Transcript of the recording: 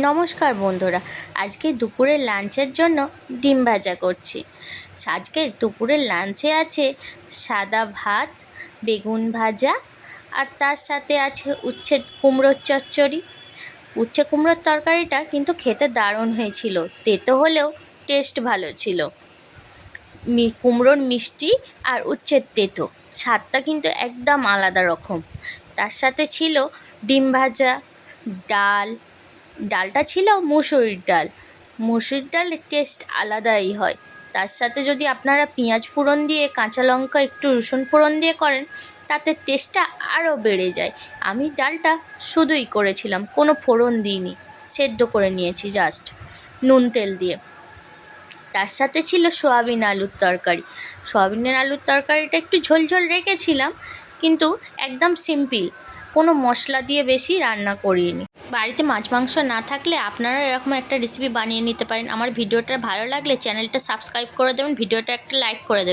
নমস্কার বন্ধুরা, আজকে দুপুরের লাঞ্চের জন্য ডিম ভাজা করছি। আজকে দুপুরের লাঞ্চে আছে সাদা ভাত, বেগুন ভাজা, আর তার সাথে আছে উচ্ছে কুমড়োর চচ্চড়ি। উচ্ছে কুমড়োর তরকারিটা কিন্তু খেতে দারুণ হয়েছিল, তেতো হলেও টেস্ট ভালো ছিল। কুমড়োর মিষ্টি আর উচ্ছের তেতো স্বাদটা কিন্তু একদম আলাদা রকম। তার সাথে ছিল ডিম ভাজা, ডালটা ছিল মুসুরির ডাল। মুসুরির ডালের টেস্ট আলাদাই হয়। তার সাথে যদি আপনারা পেঁয়াজ ফোড়ন দিয়ে, কাঁচা লঙ্কা একটু রসুন ফোড়ন দিয়ে করেন, তাতে টেস্টটা আরও বেড়ে যায়। আমি ডালটা শুধুই করেছিলাম, কোনো ফোড়ন দিইনি, সেদ্ধ করে নিয়েছি জাস্ট নুন তেল দিয়ে। তার সাথে ছিল সয়াবিন আলুর তরকারি। সয়াবিনের আলুর তরকারিটা একটু ঝোলঝোল রেখেছিলাম, কিন্তু একদম সিম্পল, কোনো মশলা দিয়ে বেশি রান্না করিনি। বাড়িতে মাছ মাংস না থাকলে আপনারা এরকম একটা রেসিপি বানিয়ে নিতে পারেন। আমার ভিডিওটা ভালো লাগলে চ্যানেলটা সাবস্ক্রাইব করে দেবেন, ভিডিওটা একটা লাইক করে দেবেন।